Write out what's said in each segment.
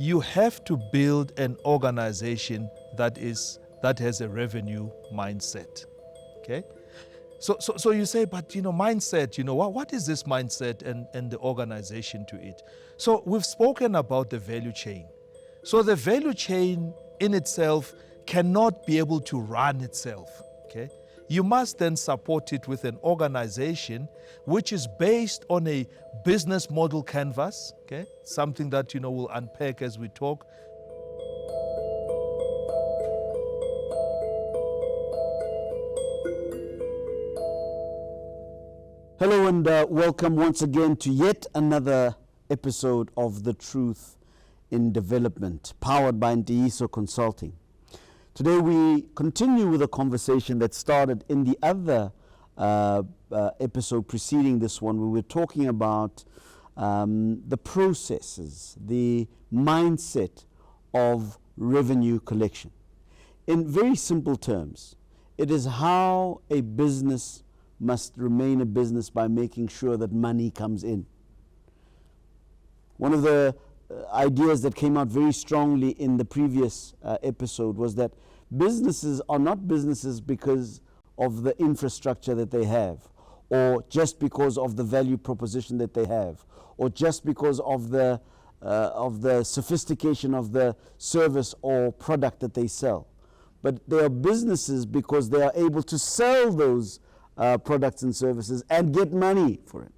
you have to build an organization that has a revenue mindset. Okay? So you say, but mindset, what is this mindset and the organization to it? So we've spoken about the value chain. So the value chain in itself cannot be able to run itself. Okay? You must then support it with an organization which is based on a business model canvas, okay? Something that we'll unpack as we talk. Hello and welcome once again to yet another episode of The Truth in Development, powered by Ntiyiso Consulting. Today we continue with a conversation that started in the other episode preceding this one. We were talking about the processes, the mindset of revenue collection. In very simple terms, it is how a business must remain a business by making sure that money comes in. One of the ideas that came out very strongly in the previous episode was that businesses are not businesses because of the infrastructure that they have, or just because of the value proposition that they have, or just because of the sophistication of the service or product that they sell. But they are businesses because they are able to sell those products and services and get money for it.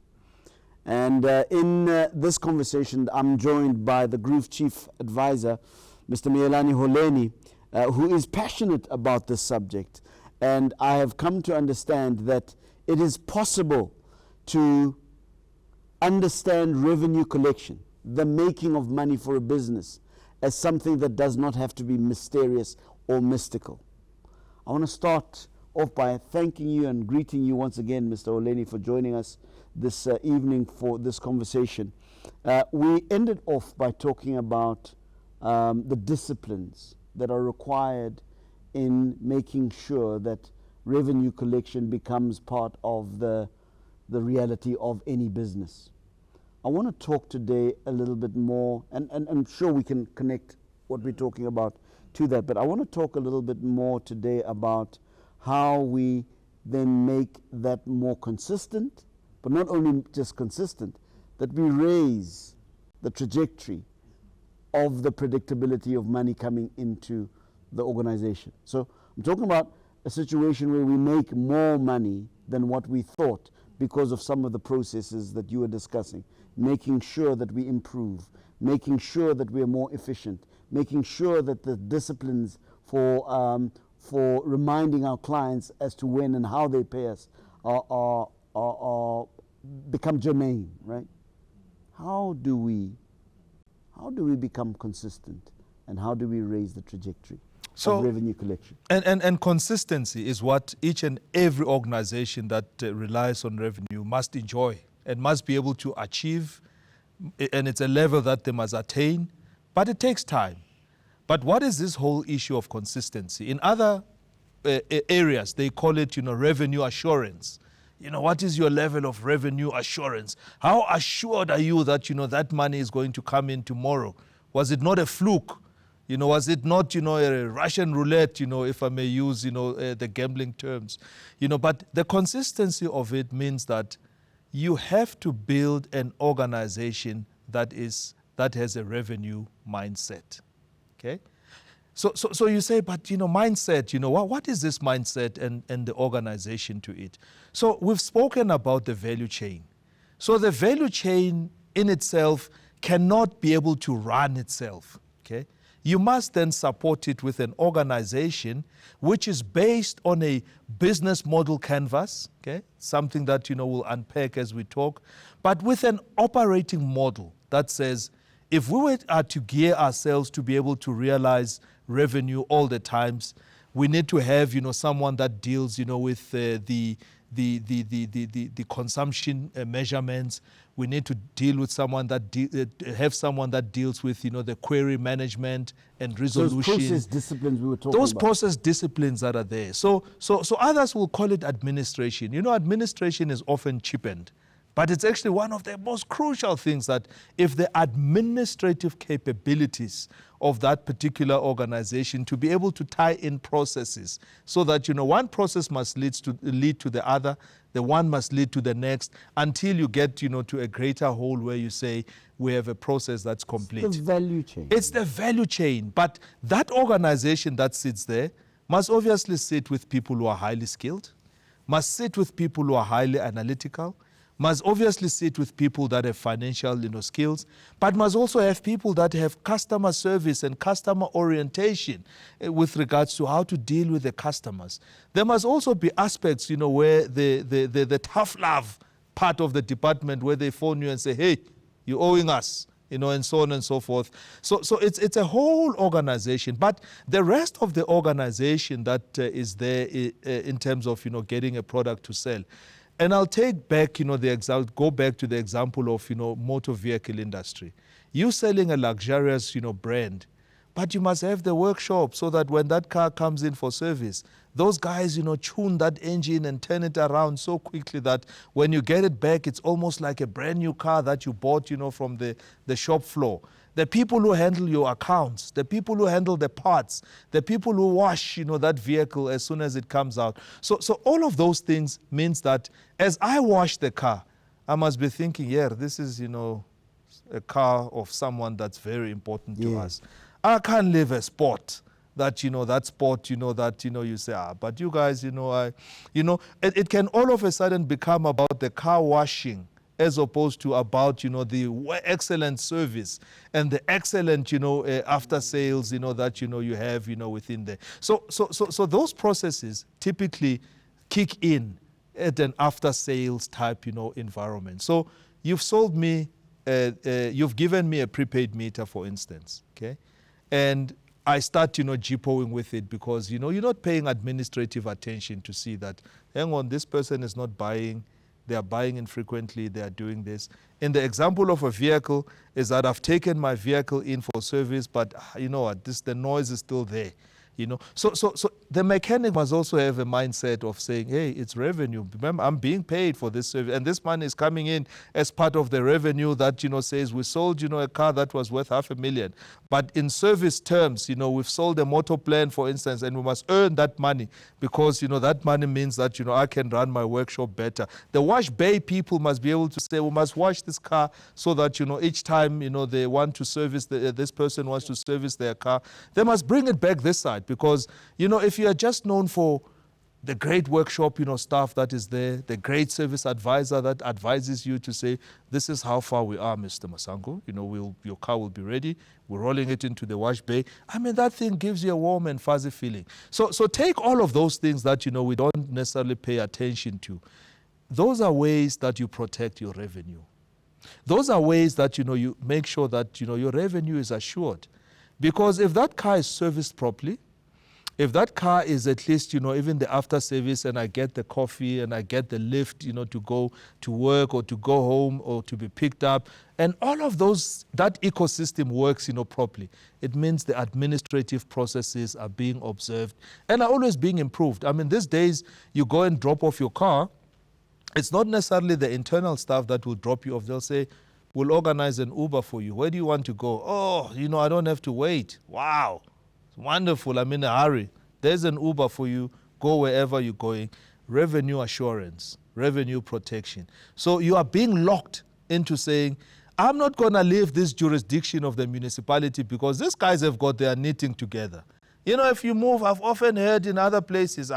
And in this conversation, I'm joined by the Group Chief Advisor, Mr. Miyelani Holeni, who is passionate about this subject. And I have come to understand that it is possible to understand revenue collection, the making of money for a business, as something that does not have to be mysterious or mystical. I want to start off by thanking you and greeting you once again, Mr. Holeni, for joining us this evening for this conversation. We ended off by talking about the disciplines that are required in making sure that revenue collection becomes part of the reality of any business. I want to talk today a little bit more, and I'm sure we can connect what we're talking about to that, but I want to talk a little bit more today about how we then make that more consistent, but not only just consistent, that we raise the trajectory of the predictability of money coming into the organization. So I'm talking about a situation where we make more money than what we thought because of some of the processes that you were discussing, making sure that we improve, making sure that we are more efficient, making sure that the disciplines for reminding our clients as to when and how they pay us are become germane, right? How do we become consistent, and how do we raise the trajectory of revenue collection? And consistency is what each and every organization that relies on revenue must enjoy and must be able to achieve, and it's a level that they must attain, but it takes time. But what is this whole issue of consistency? In other areas, they call it, revenue assurance. What is your level of revenue assurance? How assured are you that, that money is going to come in tomorrow? Was it not a fluke? Was it not, a Russian roulette, if I may use, the gambling terms? But the consistency of it means that you have to build an organization that has a revenue mindset. Okay, so you say, but mindset, what is this mindset and the organization to it? So we've spoken about the value chain. So the value chain in itself cannot be able to run itself. Okay, you must then support it with an organization which is based on a business model canvas. Okay, something that we'll unpack as we talk, but with an operating model that says, if we were to gear ourselves to be able to realize revenue all the times, we need to have, someone that deals, with the consumption measurements. We need to deal with someone that have someone that deals with, the query management and resolution. Those process disciplines we were talking about. Those process disciplines that are there. So others will call it administration. Administration is often cheapened But it's actually one of the most crucial things that if the administrative capabilities of that particular organization to be able to tie in processes so that, one process must lead to the other, the one must lead to the next until you get, to a greater whole where you say we have a process that's complete. It's the value chain. It's the value chain. But that organization that sits there must obviously sit with people who are highly skilled, must sit with people who are highly analytical, must obviously sit with people that have financial skills, but must also have people that have customer service and customer orientation with regards to how to deal with the customers. There must also be aspects, where the tough love part of the department where they phone you and say, hey, you're owing us, and so on and so forth. So it's a whole organization, but the rest of the organization that is there in terms of, getting a product to sell. And I'll take back, go back to the example of, motor vehicle industry. You selling a luxurious, brand, but you must have the workshop so that when that car comes in for service, those guys, tune that engine and turn it around so quickly that when you get it back, it's almost like a brand new car that you bought, from the shop floor. The people who handle your accounts, the people who handle the parts, the people who wash, that vehicle as soon as it comes out. So all of those things means that as I wash the car, I must be thinking, yeah, this is, a car of someone that's very important to us. I can't live a sport that, that sport, that, you say, but you guys, it can all of a sudden become about the car washing as opposed to about, the excellent service and the excellent, after sales, that, you have, within there. So those processes typically kick in at an after sales type, environment. So you've sold me, you've given me a prepaid meter, for instance, okay? And I start, jipoing with it because, you're not paying administrative attention to see that, hang on, this person is not buying, they are buying infrequently, they are doing this. In the example of a vehicle is that I've taken my vehicle in for service, but you know what, the noise is still there. So the mechanic must also have a mindset of saying, hey, it's revenue. Remember, I'm being paid for this service, and this money is coming in as part of the revenue that, says we sold, a car that was worth $500,000. But in service terms, we've sold a motor plan, for instance, and we must earn that money because, that money means that, I can run my workshop better. The wash bay people must be able to say, we must wash this car so that, each time, they want to service, this person wants to service their car, they must bring it back this side. Because, if you are just known for the great workshop, staff that is there, the great service advisor that advises you to say, this is how far we are, Mr. Masango. Your car will be ready. We're rolling it into the wash bay. I mean, that thing gives you a warm and fuzzy feeling. So take all of those things that, we don't necessarily pay attention to. Those are ways that you protect your revenue. Those are ways that, you make sure that, your revenue is assured. Because if that car is serviced properly, if that car is at least, even the after service and I get the coffee and I get the lift, to go to work or to go home or to be picked up, and all of those, that ecosystem works, properly, it means the administrative processes are being observed and are always being improved. I mean, these days, you go and drop off your car, it's not necessarily the internal staff that will drop you off. They'll say, we'll organize an Uber for you. Where do you want to go? Oh, I don't have to wait. Wow. Wonderful, I'm in a hurry. There's an Uber for you. Go wherever you're going. Revenue assurance, revenue protection. So you are being locked into saying, I'm not going to leave this jurisdiction of the municipality because these guys have got their knitting together. If you move, I've often heard in other places,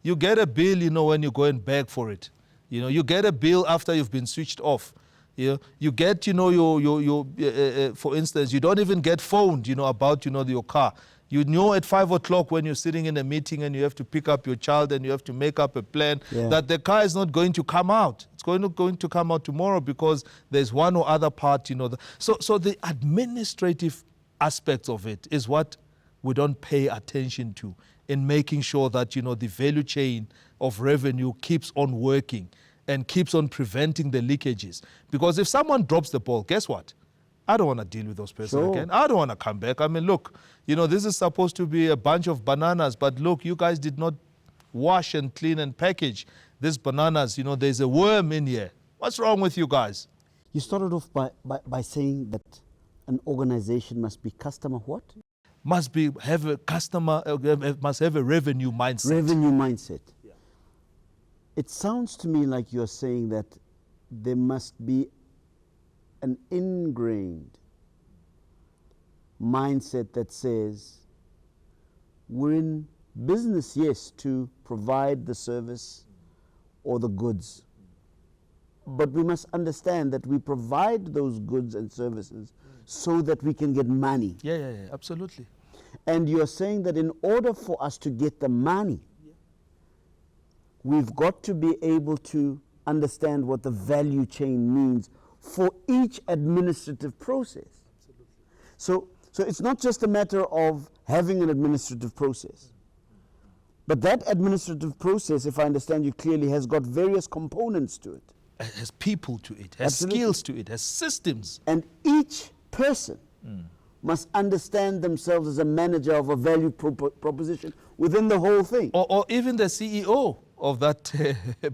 you get a bill, when you go and beg for it. You get a bill after you've been switched off. You get, for instance, you don't even get phoned, about, your car. You know at 5 o'clock when you're sitting in a meeting and you have to pick up your child and you have to make up a plan that the car is not going to come out. It's going to come out tomorrow because there's one or other part, So the administrative aspects of it is what we don't pay attention to in making sure that, the value chain of revenue keeps on working and keeps on preventing the leakages. Because if someone drops the ball, guess what? I don't want to deal with those persons again. I don't want to come back. I mean, look, this is supposed to be a bunch of bananas, but look, you guys did not wash and clean and package these bananas. There's a worm in here. What's wrong with you guys? You started off by saying that an organization must be customer what? Must have a customer, must have a revenue mindset. Revenue mindset. Yeah. It sounds to me like you're saying that there must be an ingrained mindset that says we're in business, yes, to provide the service or the goods. But we must understand that we provide those goods and services so that we can get money. Yeah, absolutely. And you're saying that in order for us to get the money, we've got to be able to understand what the value chain means for each administrative process. Absolutely. So it's not just a matter of having an administrative process. But that administrative process, if I understand you clearly, has got various components to it. It has people to it, has skills to it, has systems. And each person must understand themselves as a manager of a value proposition within the whole thing. Or even the CEO of that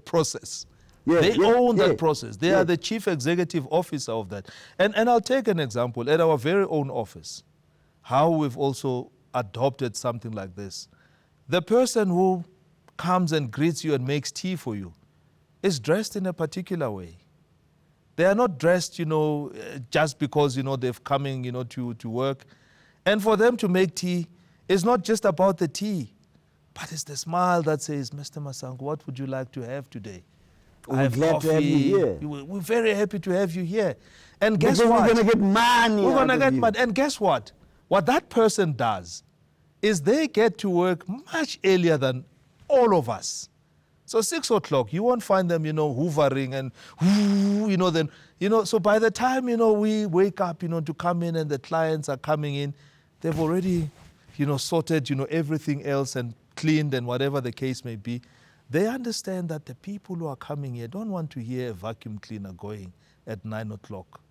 process. They own that process. They are the chief executive officer of that. And I'll take an example. At our very own office, how we've also adopted something like this. The person who comes and greets you and makes tea for you is dressed in a particular way. They are not dressed, just because, they've coming, to work. And for them to make tea, it's not just about the tea, but it's the smile that says, Mr. Masango, what would you like to have today? We're glad to have you here. We're very happy to have you here. And guess what? We're going to get money. We're going to get money. And guess what? What that person does is they get to work much earlier than all of us. So 6 o'clock, you won't find them, hoovering and, so by the time, we wake up, to come in and the clients are coming in, they've already, sorted, everything else and cleaned and whatever the case may be. They understand that the people who are coming here don't want to hear a vacuum cleaner going at 9 o'clock.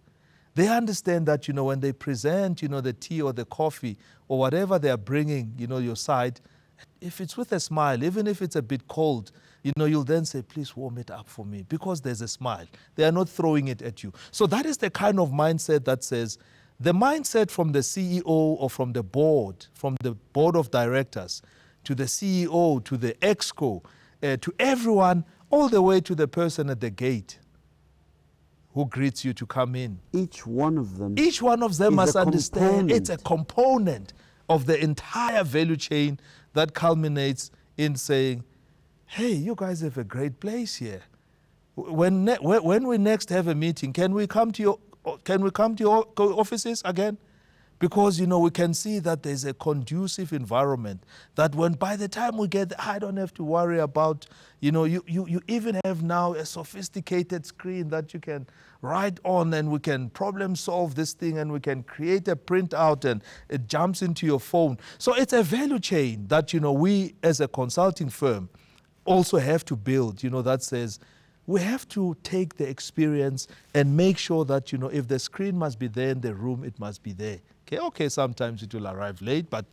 They understand that, when they present, the tea or the coffee or whatever they are bringing, your side, if it's with a smile, even if it's a bit cold, you'll then say, please warm it up for me, because there's a smile. They are not throwing it at you. So that is the kind of mindset that says, the mindset from the CEO or from the board of directors, to the CEO, to the exco, to everyone, all the way to the person at the gate who greets you to come in. Each one of them must understand it's a component of the entire value chain that culminates in saying, hey, you guys have a great place here. When we next have a meeting, can we come to your offices again? Because, we can see that there's a conducive environment that by the time we get there, I don't have to worry about, you even have now a sophisticated screen that you can write on, and we can problem solve this thing, and we can create a printout and it jumps into your phone. So it's a value chain that, we as a consulting firm also have to build, that says, we have to take the experience and make sure that, if the screen must be there in the room, it must be there. Okay, sometimes it will arrive late, but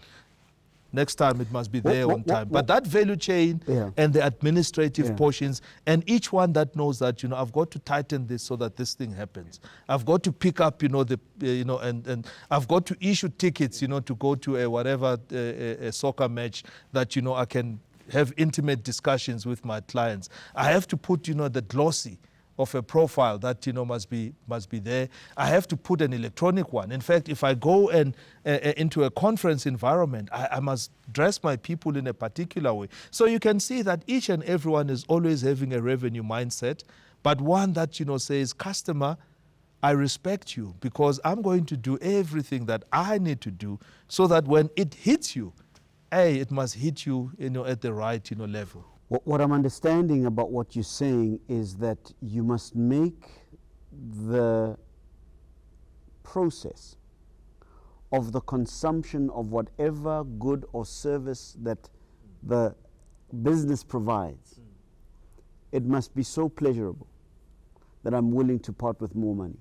next time it must be there on time. But that value chain and the administrative portions, and each one that knows that, I've got to tighten this so that this thing happens. I've got to pick up, and I've got to issue tickets, to go to a soccer match that, I can have intimate discussions with my clients. I have to put, the glossy of a profile that, must be there. I have to put an electronic one. In fact, if I go into a conference environment, I must dress my people in a particular way. So you can see that each and everyone is always having a revenue mindset, but one that, says, customer, I respect you because I'm going to do everything that I need to do so that when it hits you, it must hit you, at the right, level. What I'm understanding about what you're saying is that you must make the process of the consumption of whatever good or service that the business provides, it must be so pleasurable that I'm willing to part with more money.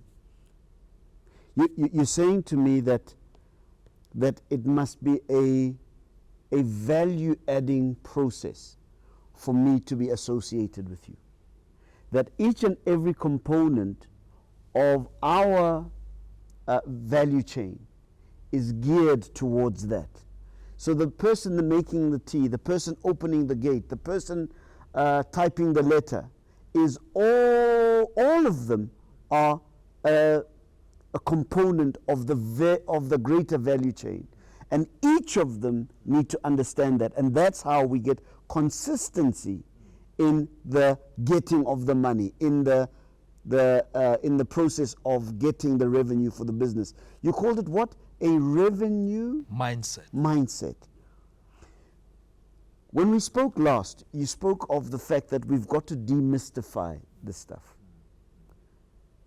You're saying to me that it must be a value-adding process for me to be associated with you. that each and every component of our value chain is geared towards that. So the person making the tea, the person opening the gate, the person typing the letter, is all of them are a component of the greater value chain. And each of them need to understand that. And that's how we get consistency in the getting of the money, in the process of getting the revenue for the business. You called it what? A revenue mindset. When we spoke last, you spoke of the fact that we've got to demystify this stuff.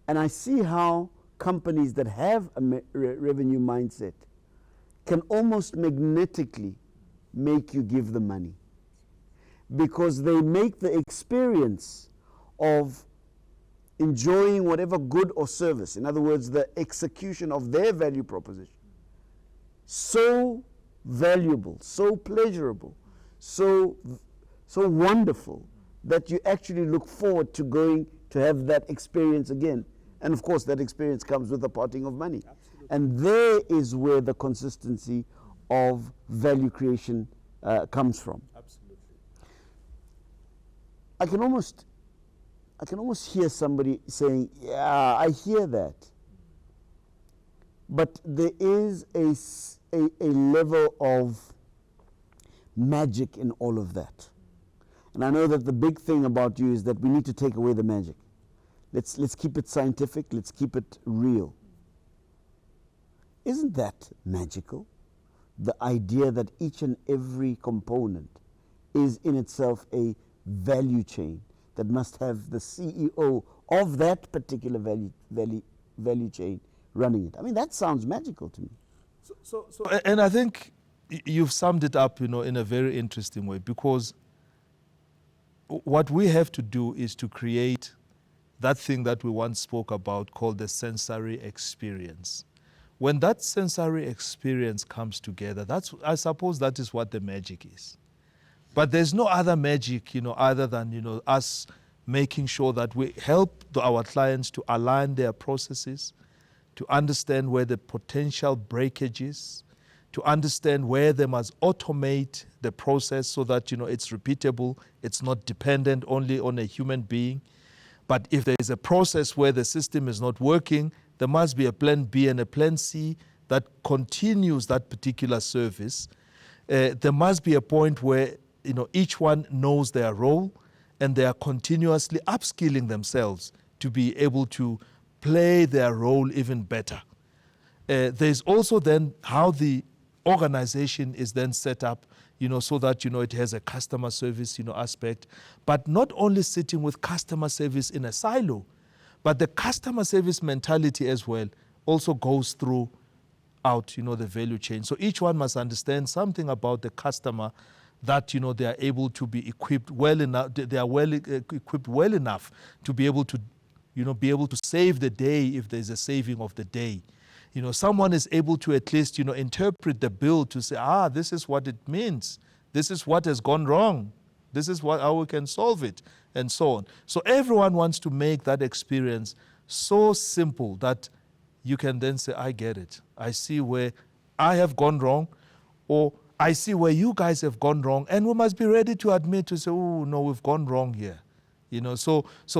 And I see how companies that have a revenue mindset can almost magnetically make you give the money, because they make the experience of enjoying whatever good or service, in other words, the execution of their value proposition, so valuable, so pleasurable, so wonderful, that you actually look forward to going to have that experience again. And of course, that experience comes with the parting of money. Absolutely. And there is where the consistency of value creation comes from. Absolutely. I can almost hear somebody saying, yeah, I hear that. But there is a level of magic in all of that. And I know that the big thing about you is that we need to take away the magic. Let's keep it scientific, let's keep it real. Isn't that magical? The idea that each and every component is in itself a value chain that must have the CEO of that particular value chain running it. I mean, that sounds magical to me. And I think you've summed it up, in a very interesting way, because what we have to do is to create that thing that we once spoke about called the sensory experience. When that sensory experience comes together, I suppose that is what the magic is. But there's no other magic, other than, us making sure that we help our clients to align their processes, to understand where the potential breakage is, to understand where they must automate the process so that, it's repeatable, it's not dependent only on a human being. But if there is a process where the system is not working, there must be a plan B and a plan C that continues that particular service. There must be a point where each one knows their role and they are continuously upskilling themselves to be able to play their role even better. There's also then how the organization is then set up, so that, it has a customer service, aspect, but not only sitting with customer service in a silo, but the customer service mentality as well also goes throughout, the value chain. So each one must understand something about the customer that, they are able to be equipped well enough, they are equipped well enough to be able to, be able to save the day if there's a saving of the day. Someone is able to at least, interpret the bill to say, this is what it means. This is what has gone wrong. This is how we can solve it, and so on. So everyone wants to make that experience so simple that you can then say, I get it. I see where I have gone wrong, or I see where you guys have gone wrong, and we must be ready to admit to say, oh, no, we've gone wrong here.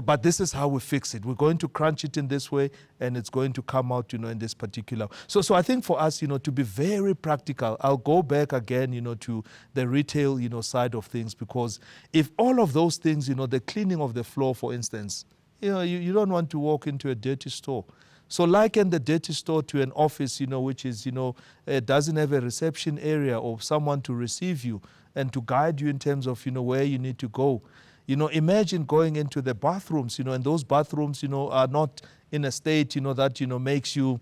But this is how we fix it. We're going to crunch it in this way, and it's going to come out, in this particular. So I think for us, to be very practical, I'll go back again, to the retail, side of things, because if all of those things, the cleaning of the floor, for instance, you don't want to walk into a dirty store. So liken the dirty store to an office, which is, doesn't have a reception area or someone to receive you and to guide you in terms of, where you need to go. Imagine going into the bathrooms, and those bathrooms, are not in a state, that, makes you,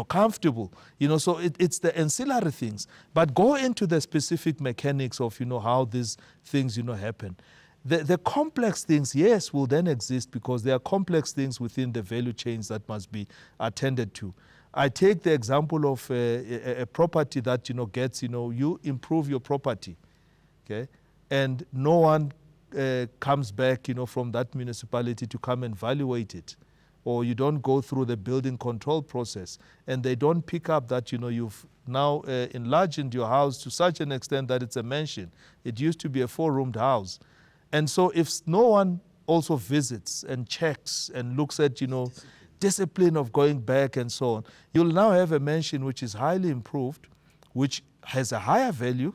comfortable. So it's the ancillary things. But go into the specific mechanics of, how these things, happen. The complex things, yes, will then exist because there are complex things within the value chains that must be attended to. I take the example of a property that, gets, you improve your property, okay? And no one comes back, from that municipality to come and evaluate it, or you don't go through the building control process, and they don't pick up that, you've now enlarged your house to such an extent that it's a mansion. It used to be a 4-roomed house. And so if no one also visits and checks and looks at, discipline of going back and so on, you'll now have a mansion which is highly improved, which has a higher value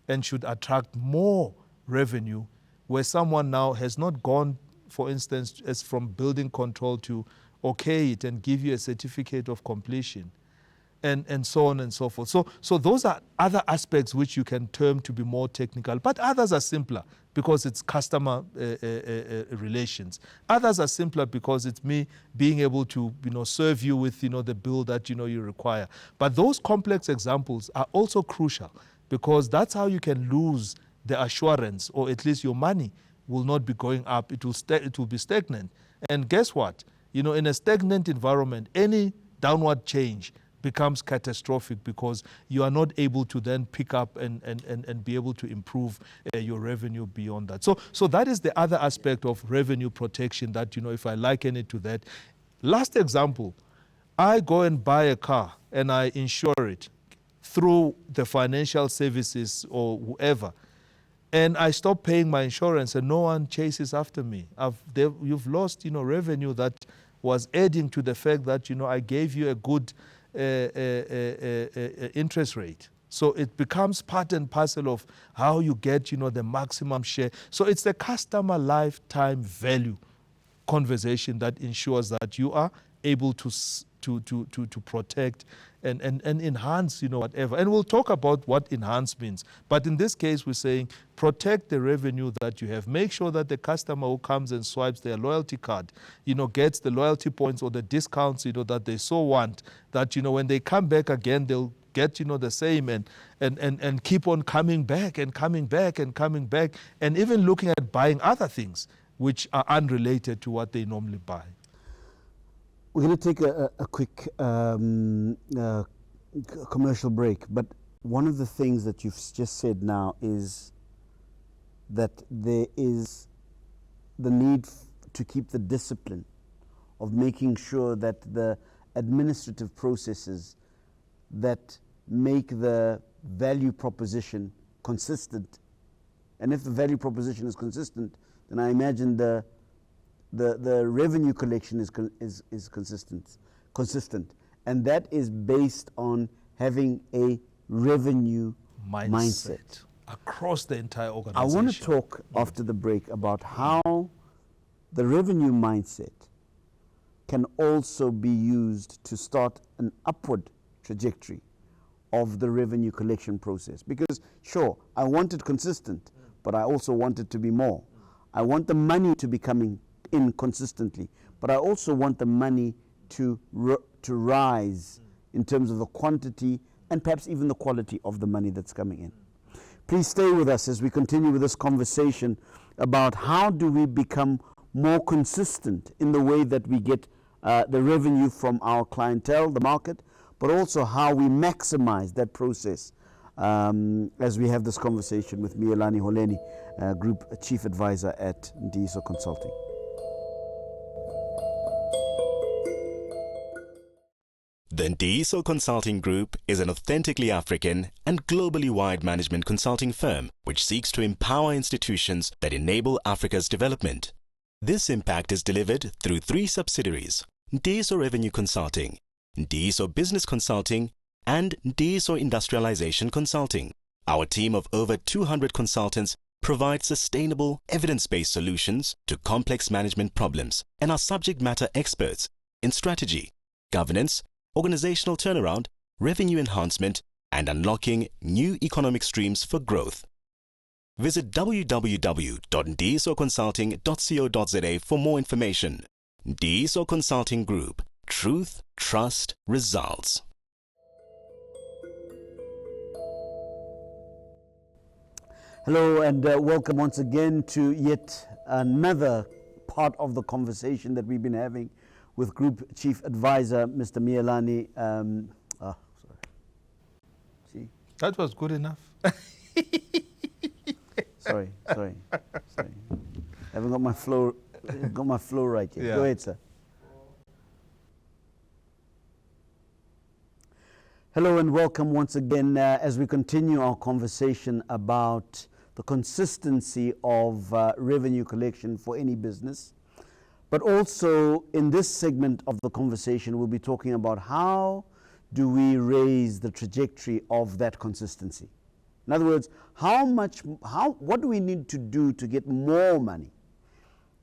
and should attract more revenue, where someone now has not gone, for instance, as from building control to okay it and give you a certificate of completion, and so on and so forth. So those are other aspects which you can term to be more technical, but others are simpler because it's customer relations. Others are simpler because it's me being able to serve you with the bill that you require. But those complex examples are also crucial, because that's how you can lose the assurance, or at least your money will not be going up. It will be stagnant. And guess what? In a stagnant environment, any downward change becomes catastrophic, because you are not able to then pick up and be able to improve your revenue beyond that. So that is the other aspect of revenue protection that, if I liken it to that. Last example, I go and buy a car and I insure it through the financial services or whoever, and I stop paying my insurance and no one chases after me. You've lost, revenue that was adding to the fact that, I gave you a good interest rate. So it becomes part and parcel of how you get, the maximum share. So it's the customer lifetime value conversation that ensures that you are able to protect and enhance, whatever. And we'll talk about what enhance means. But in this case, we're saying protect the revenue that you have. Make sure that the customer who comes and swipes their loyalty card, gets the loyalty points or the discounts, that they so want, that, when they come back again, they'll get, the same and keep on coming back and coming back and coming back, and even looking at buying other things which are unrelated to what they normally buy. We're going to take a quick commercial break, but one of the things that you've just said now is that there is the need to keep the discipline of making sure that the administrative processes that make the value proposition consistent, and if the value proposition is consistent, then I imagine the revenue collection is consistent, and that is based on having a revenue mindset across the entire organization. I want to talk after the break about how the revenue mindset can also be used to start an upward trajectory of the revenue collection process. Because sure, I want it consistent, but I also want it to be more. I want the money to be coming in consistently, but I also want the money to rise in terms of the quantity and perhaps even the quality of the money that's coming in. Please stay with us as we continue with this conversation about how do we become more consistent in the way that we get the revenue from our clientele, the market, but also how we maximize that process as we have this conversation with Miyelani Holeni, Group Chief Advisor at Ntiyiso Consulting. The Ntiyiso Consulting Group is an authentically African and globally wide management consulting firm which seeks to empower institutions that enable Africa's development. This impact is delivered through 3 subsidiaries: Ntiyiso Revenue Consulting, Ntiyiso Business Consulting, and Ntiyiso Industrialization Consulting. Our team of over 200 consultants provides sustainable, evidence-based solutions to complex management problems and are subject matter experts in strategy, governance, organizational turnaround, revenue enhancement, and unlocking new economic streams for growth. Visit www.ntiyisoconsulting.co.za for more information. Ntiyiso Consulting Group. Truth, trust, results. Hello and welcome once again to yet another part of the conversation that we've been having with Group Chief Advisor, Mr. Miyelani. See? That was good enough. Sorry. haven't got my flow, got my flow right here. Yeah. Go ahead, sir. Hello and welcome once again as we continue our conversation about the consistency of revenue collection for any business. But also in this segment of the conversation, we'll be talking about how do we raise the trajectory of that consistency. In other words, what do we need to do to get more money?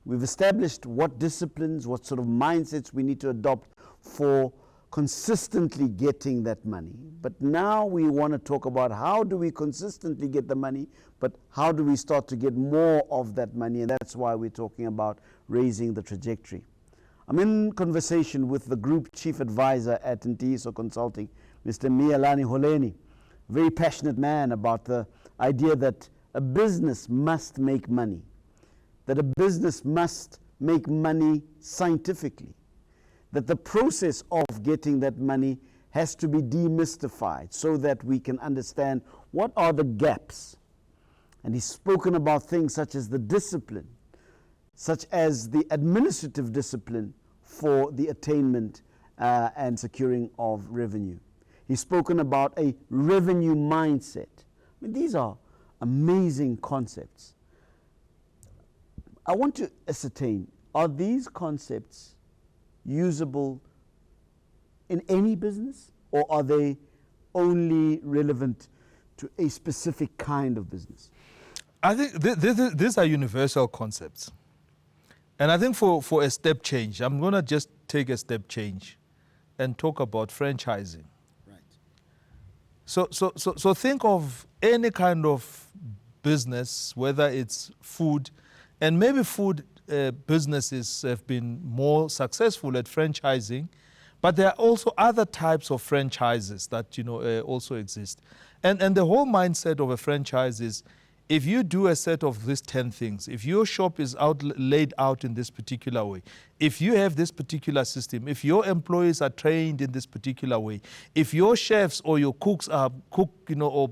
We've established what disciplines, what sort of mindsets we need to adopt for consistently getting that money. But now we want to talk about how do we consistently get the money, but how do we start to get more of that money? And that's why we're talking about raising the trajectory. I'm in conversation with the Group Chief Advisor at Ntiyiso Consulting, Mr. Miyalani Holeni, a very passionate man about the idea that a business must make money, that a business must make money scientifically, that the process of getting that money has to be demystified so that we can understand what are the gaps. And he's spoken about things such as the discipline, such as the administrative discipline for the attainment and securing of revenue. He's spoken about a revenue mindset. I mean, these are amazing concepts. I want to ascertain, are these concepts usable in any business, or are they only relevant to a specific kind of business? I think these are universal concepts. And I think for a step change, I'm going to just take a step change and talk about franchising. Right. So think of any kind of business, whether it's food, and maybe food businesses have been more successful at franchising, but there are also other types of franchises that also exist. And the whole mindset of a franchise is, if you do a set of these 10 things, if your shop is laid out in this particular way, if you have this particular system, if your employees are trained in this particular way, if your chefs or your cooks are or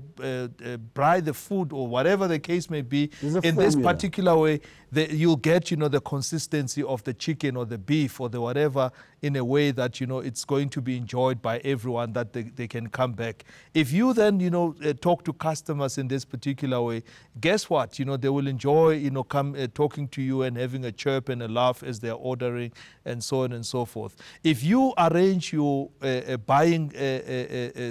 braai the food or whatever the case may be in this particular way, you'll get the consistency of the chicken or the beef or the whatever in a way that it's going to be enjoyed by everyone, that they can come back. If you then talk to customers in this particular way, guess what? They will enjoy come talking to you and having a chirp and a laugh as they're ordering, and so on and so forth. If you arrange your buying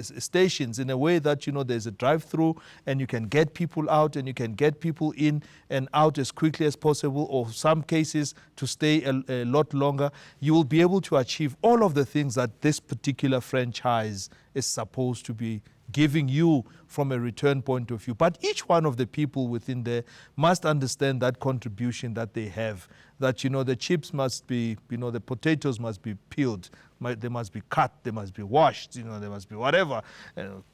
stations in a way that there's a drive-through and you can get people out and you can get people in and out as quickly as possible, or some cases to stay a lot longer, you will be able to achieve all of the things that this particular franchise is supposed to be giving you from a return point of view. But each one of the people within there must understand that contribution that they have, that the chips must be, the potatoes must be peeled, they must be cut, they must be washed, they must be whatever,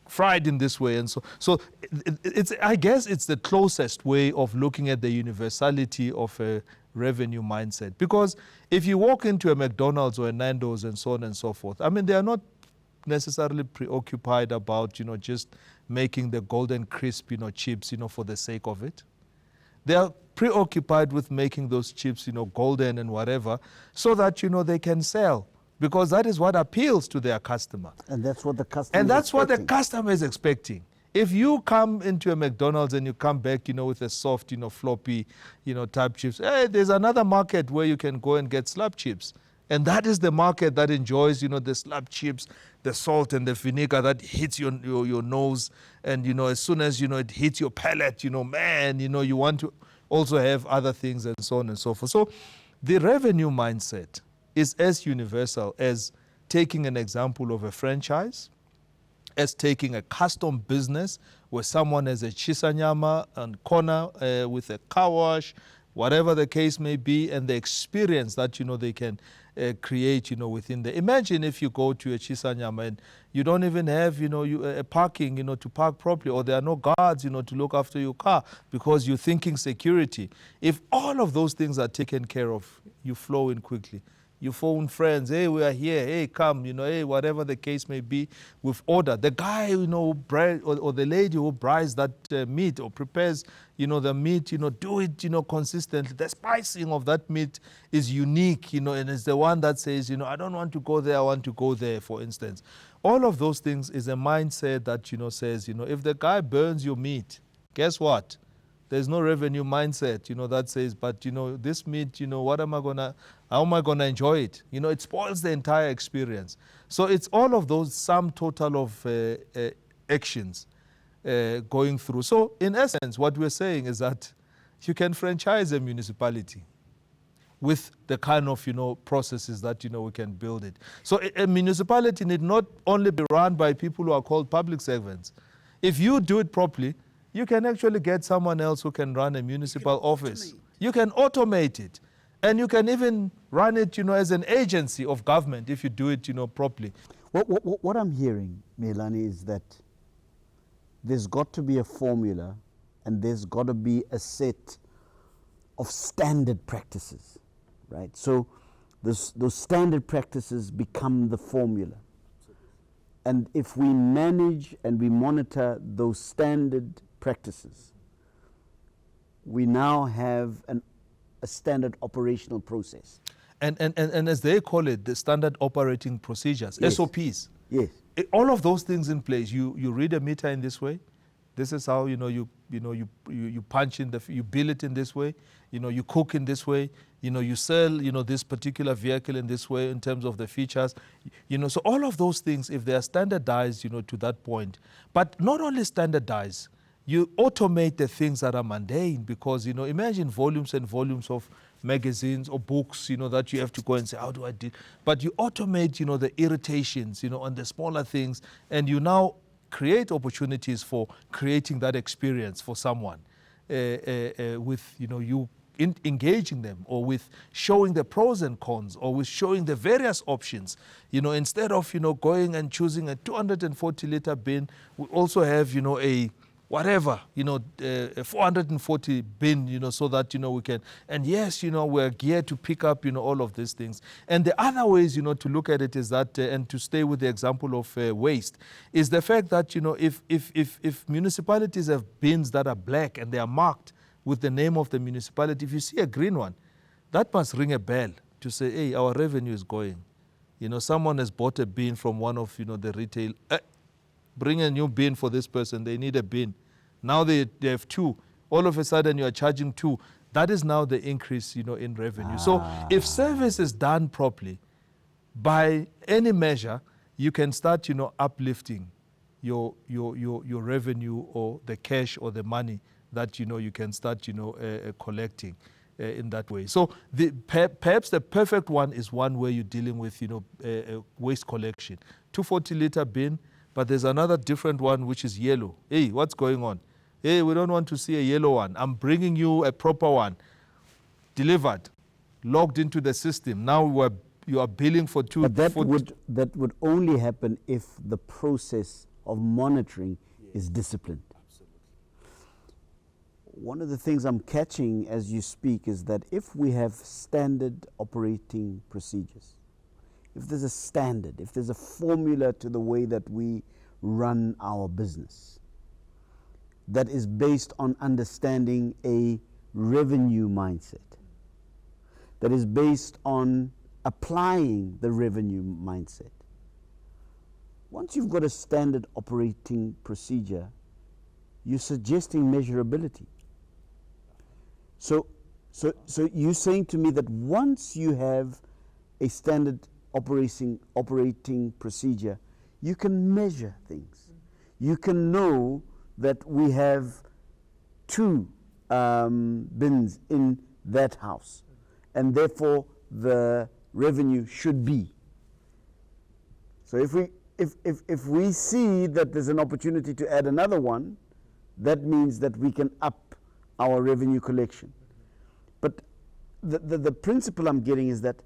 fried in this way. And so it's, I guess it's the closest way of looking at the universality of a revenue mindset. Because if you walk into a McDonald's or a Nando's and so on and so forth, I mean, they are not necessarily preoccupied about just making the golden crisp chips for the sake of it. They are preoccupied with making those chips golden and whatever, so that they can sell, because that is what appeals to their customer. And that's what the customer is expecting. If you come into a McDonald's and you come back with a soft floppy type chips, hey, there's another market where you can go and get slab chips. And that is the market that enjoys, the slab chips, the salt and the vinegar that hits your nose. And, as soon as, it hits your palate, man, you want to also have other things and so on and so forth. So the revenue mindset is as universal as taking an example of a franchise, as taking a custom business where someone has a chisanyama and corner with a car wash, whatever the case may be, and the experience that, they can create, within the. Imagine if you go to a chisanyama and you don't even have, a parking, to park properly, or there are no guards, to look after your car because you're thinking security. If all of those things are taken care of, you flow in quickly. You phone friends, hey, we are here, hey, come, hey, whatever the case may be, with order. The guy, or the lady who buys that meat or prepares, the meat, do it, consistently. The spicing of that meat is unique, and it's the one that says, I don't want to go there, I want to go there, for instance. All of those things is a mindset that, says, if the guy burns your meat, guess what? There's no revenue mindset, that says, but, this meat, how am I gonna enjoy it? It spoils the entire experience. So it's all of those sum total of actions going through. So in essence, what we're saying is that you can franchise a municipality with the kind of, processes that, we can build it. So a municipality need not only be run by people who are called public servants. If you do it properly, you can actually get someone else who can run a municipal office. You can automate it. And you can even run it, as an agency of government if you do it, properly. What I'm hearing, Melanie, is that there's got to be a formula and there's got to be a set of standard practices, right? So those standard practices become the formula. And if we manage and we monitor those standard practices, we now have a standard operational process. And as they call it, the standard operating procedures, Yes. SOPs. Yes. All of those things in place. You read a meter in this way. This is how you punch in you bill it in this way. You cook in this way. You sell this particular vehicle in this way in terms of the features. So all of those things, if they are standardized, to that point, but not only standardized, you automate the things that are mundane, because imagine volumes and volumes of magazines or books that you have to go and say, how do I do? But you automate the irritations on the smaller things, and you now create opportunities for creating that experience for someone with you engaging them, or with showing the pros and cons, or with showing the various options. Instead of going and choosing a 240-liter bin, we also have a whatever, a 440 bin, so that, we can, and yes, we're geared to pick up, all of these things. And the other ways, to look at it is that, and to stay with the example of waste, is the fact that, if municipalities have bins that are black and they are marked with the name of the municipality, if you see a green one, that must ring a bell to say, hey, our revenue is going. Someone has bought a bin from one of, the retail, bring a new bin for this person, they need a bin. Now they have two. All of a sudden you are charging two. That is now the increase, in revenue. So if service is done properly, by any measure, you can start, uplifting your revenue, or the cash or the money that, you can start, collecting in that way. So perhaps the perfect one is one where you're dealing with, waste collection. 240-liter bin, but there's another different one which is yellow. Hey, what's going on? Hey, we don't want to see a yellow one. I'm bringing you a proper one. Delivered, logged into the system. Now you are billing for two. But that would only happen if the process of monitoring is disciplined. Absolutely. One of the things I'm catching as you speak is that if we have standard operating procedures, if there's a standard, if there's a formula to the way that we run our business that is based on understanding a revenue mindset, that is based on applying the revenue mindset. Once you've got a standard operating procedure, you're suggesting measurability. So you're saying to me that once you have a standard operating procedure, you can measure things. You can know that we have two bins in that house, and therefore the revenue should be. So if we see that there's an opportunity to add another one, that means that we can up our revenue collection. But the principle I'm getting is that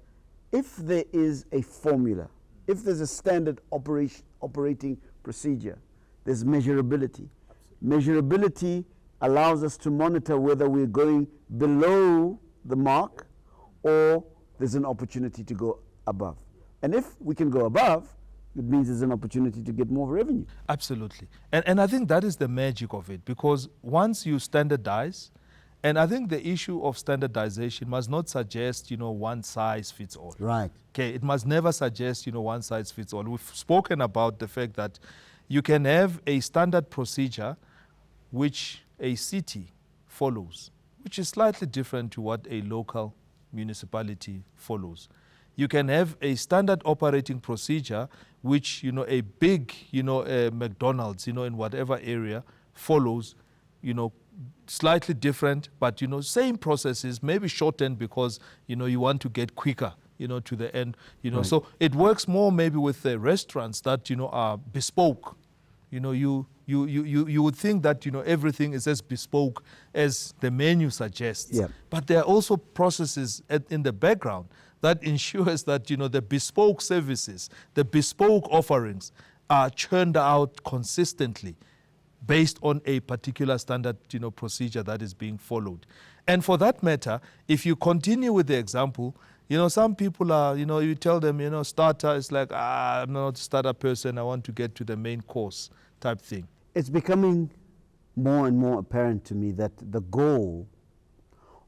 if there is a formula, if there's a standard operating procedure, there's measurability. Measurability allows us to monitor whether we're going below the mark or there's an opportunity to go above. And if we can go above, it means there's an opportunity to get more revenue. Absolutely. And I think that is the magic of it, because once you standardize, and I think the issue of standardization must not suggest, one size fits all. Right. Okay, it must never suggest, one size fits all. We've spoken about the fact that you can have a standard procedure which a city follows, which is slightly different to what a local municipality follows. You can have a standard operating procedure which, a big, McDonald's, in whatever area follows, slightly different, but, same processes, maybe shortened because, you want to get quicker, to the end, Right. So it works more maybe with the restaurants that, are bespoke. You would think that, everything is as bespoke as the menu suggests. Yeah. But there are also processes in the background that ensures that, the bespoke services, the bespoke offerings are churned out consistently based on a particular standard, procedure that is being followed. And for that matter, if you continue with the example, some people are, you tell them, starter is like, I'm not a starter person, I want to get to the main course type thing. It's becoming more and more apparent to me that the goal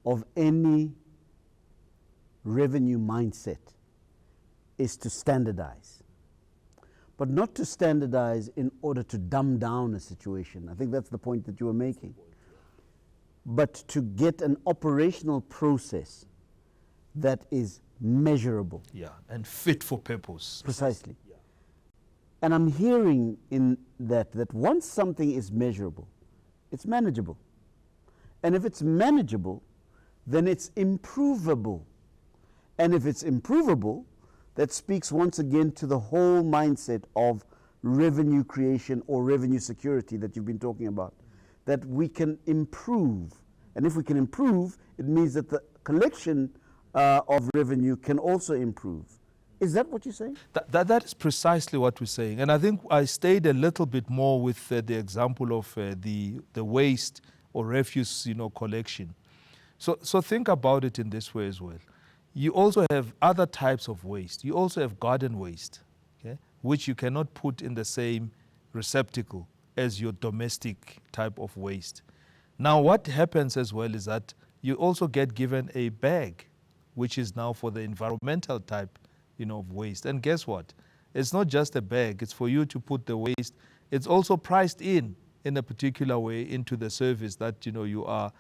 of any revenue mindset is to standardize. But not to standardize in order to dumb down a situation. I think that's the point that you were making. But to get an operational process that is measurable. Yeah, and fit for purpose. Precisely. And I'm hearing in that once something is measurable, it's manageable. And if it's manageable, then it's improvable. And if it's improvable, that speaks once again to the whole mindset of revenue creation or revenue security that you've been talking about, that we can improve. And if we can improve, it means that the collection of revenue can also improve. Is that what you're saying? That is precisely what we're saying. And I think I stayed a little bit more with the example of the waste or refuse, collection. So think about it in this way as well. You also have other types of waste. You also have garden waste, okay, which you cannot put in the same receptacle as your domestic type of waste. Now, what happens as well is that you also get given a bag, which is now for the environmental type, of waste. And guess what? It's not just a bag. It's for you to put the waste. It's also priced in a particular way into the service that, you are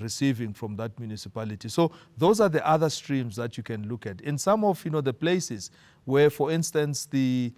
receiving from that municipality. So those are the other streams that you can look at. In some of, the places where, for instance, there's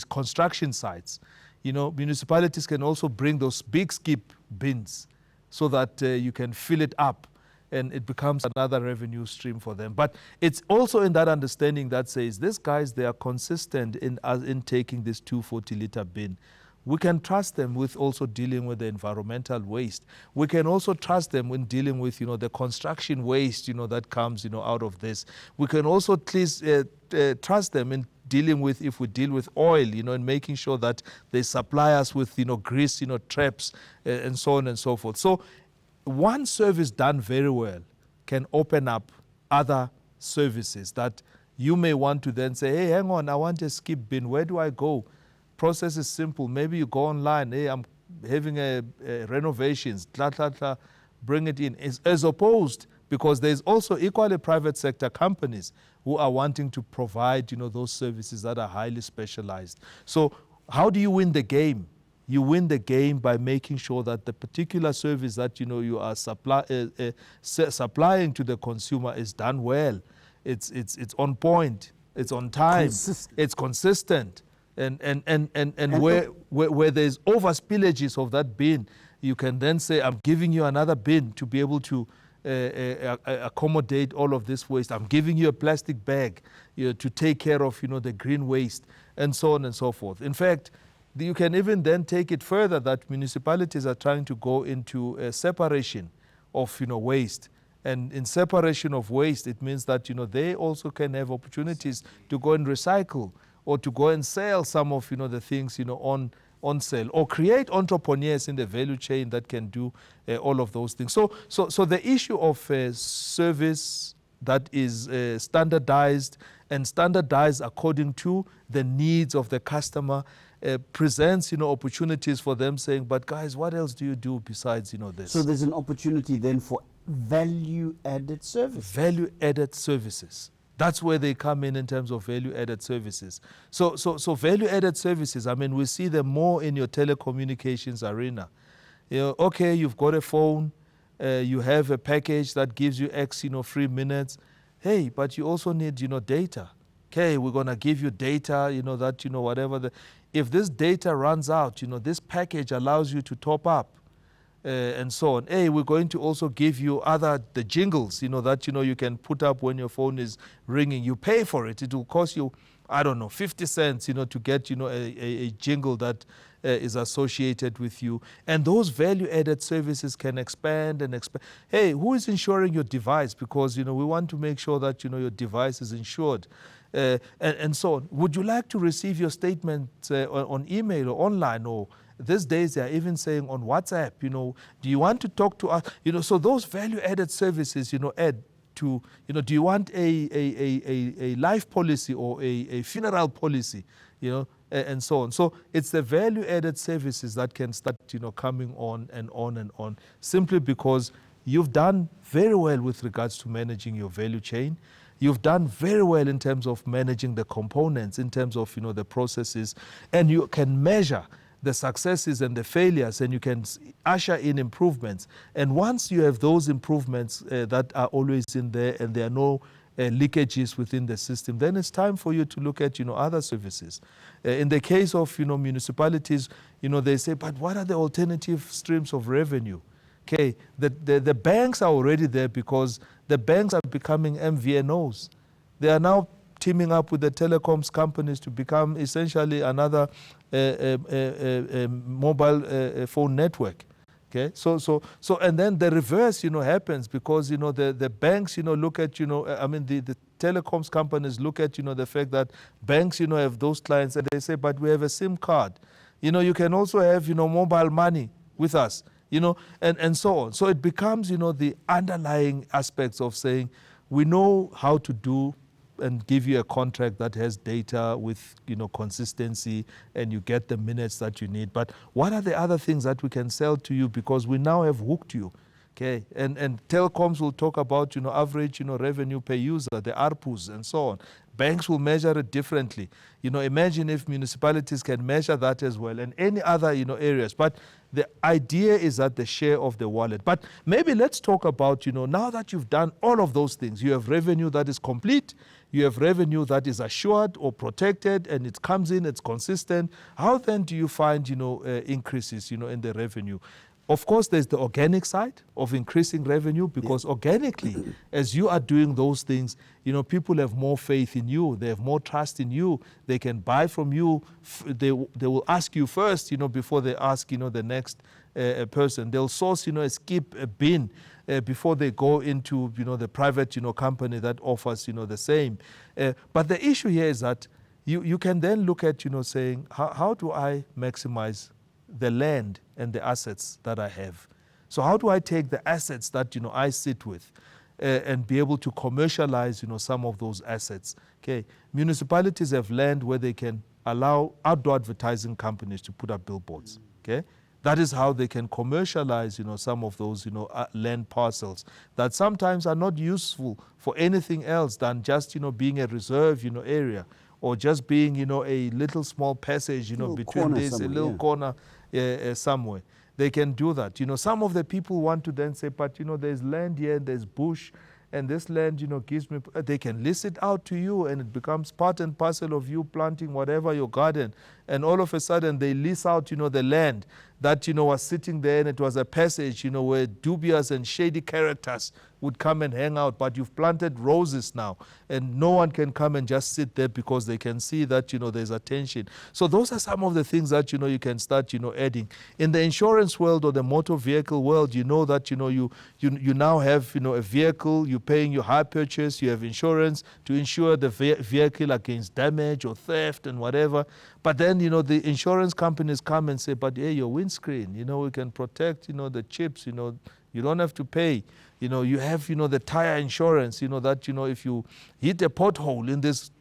construction sites, municipalities can also bring those big skip bins so that you can fill it up and it becomes another revenue stream for them. But it's also in that understanding that says, these guys, they are consistent in taking this 240-liter bin. We can trust them with also dealing with the environmental waste. We can also trust them when dealing with, the construction waste, that comes, out of this. We can also trust them in dealing with, if we deal with oil, and making sure that they supply us with, grease, traps, and so on and so forth. So one service done very well can open up other services that you may want to then say, hey, hang on, I want a skip bin. Where do I go? Process is simple. Maybe you go online. Hey, I'm having a renovations. Bring it in. As opposed, because there's also equally private sector companies who are wanting to provide, those services that are highly specialized. So how do you win the game? You win the game by making sure that the particular service that, you are supplying to the consumer is done well. It's on point. It's on time. It's consistent. And where there's over spillages of that bin, you can then say, I'm giving you another bin to be able to accommodate all of this waste. I'm giving you a plastic bag to take care of, the green waste, and so on and so forth. In fact, you can even then take it further that municipalities are trying to go into a separation of, waste. And in separation of waste, it means that, they also can have opportunities to go and recycle or to go and sell some of, the things, on on sale, or create entrepreneurs in the value chain that can do all of those things. So the issue of service that is standardized and standardized according to the needs of the customer presents, opportunities for them, saying, but guys, what else do you do besides, this? So there's an opportunity then for value-added services. Value-added services. That's where they come in terms of value-added services. So value-added services, we see them more in your telecommunications arena. Okay, you've got a phone, you have a package that gives you X, free minutes. Hey, but you also need, data. Okay, we're going to give you data, that, whatever. If this data runs out, this package allows you to top up. And so on. Hey, we're going to also give you the jingles, that, you can put up when your phone is ringing. You pay for it. It will cost you, 50 cents, to get, a jingle that is associated with you. And those value-added services can expand and expand. Hey, who is insuring your device? Because, we want to make sure that, your device is insured. And so on. Would you like to receive your statement on email or online, or these days they are even saying on WhatsApp, do you want to talk to us? So those value-added services, add to, do you want a life policy or a funeral policy, and so on. So it's the value-added services that can start, coming on and on and on, simply because you've done very well with regards to managing your value chain. You've done very well in terms of managing the components, in terms of, the processes, and you can measure the successes and the failures, and you can usher in improvements. And once you have those improvements that are always in there, and there are no leakages within the system, then it's time for you to look at, other services. In the case of, municipalities, they say, but what are the alternative streams of revenue? Okay, the banks are already there, because the banks are becoming MVNOs. They are now teaming up with the telecoms companies to become essentially another mobile phone network. Okay, so and then the reverse, happens, because the banks, look at, the telecoms companies look at, the fact that banks, have those clients, and they say, but we have a SIM card. You can also have, mobile money with us. And so on. So it becomes, the underlying aspects of saying, we know how to do and give you a contract that has data with, consistency, and you get the minutes that you need. But what are the other things that we can sell to you, because we now have hooked you? Okay, and telecoms will talk about, average, revenue per user, the ARPUs, and so on. Banks will measure it differently. Imagine if municipalities can measure that as well, and any other, areas. But the idea is that the share of the wallet. But maybe let's talk about, now that you've done all of those things, you have revenue that is complete, you have revenue that is assured or protected, and it comes in, it's consistent. How then do you find, increases, in the revenue? Of course, there's the organic side of increasing revenue, because organically, as you are doing those things, people have more faith in you. They have more trust in you. They can buy from you. They will ask you first, before they ask, the next person. They'll source, a skip, a bin, before they go into, the private, company that offers, the same. But the issue here is that you can then look at, saying, how do I maximize the land and the assets that I have? So how do I take the assets that, I sit with and be able to commercialize, some of those assets? Okay, municipalities have land where they can allow outdoor advertising companies to put up billboards. Okay, that is how they can commercialize, some of those, land parcels that sometimes are not useful for anything else than just, being a reserve, area, or just being, a little small passage, between this, a little corner somewhere. They can do that. Some of the people want to then say, but, there's land here, there's bush, and this land, gives me, they can list it out to you, and it becomes part and parcel of you planting whatever your garden. And all of a sudden, they lease out, the land. that, was sitting there, and it was a passage, where dubious and shady characters would come and hang out, but you've planted roses now, and no one can come and just sit there because they can see that, there's attention. So those are some of the things that, you can start, adding. In the insurance world or the motor vehicle world, that, you now have, a vehicle, you're paying your hire purchase, you have insurance to insure the vehicle against damage or theft and whatever. But then, the insurance companies come and say, but hey, your windscreen, we can protect, the chips, you don't have to pay. You have, the tire insurance, that, if you hit a pothole in this,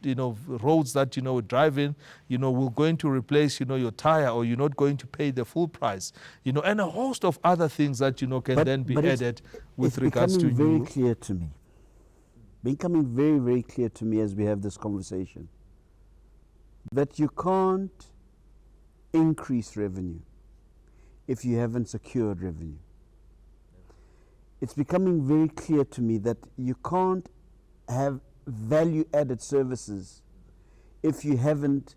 roads that, we drive in, we're going to replace, your tire, or you're not going to pay the full price, and a host of other things that, can then be added with regards to you. It's becoming very clear to me. Becoming very, very clear to me as we have this conversation that you can't increase revenue if you haven't secured revenue. It's becoming very clear to me that you can't have value-added services if you haven't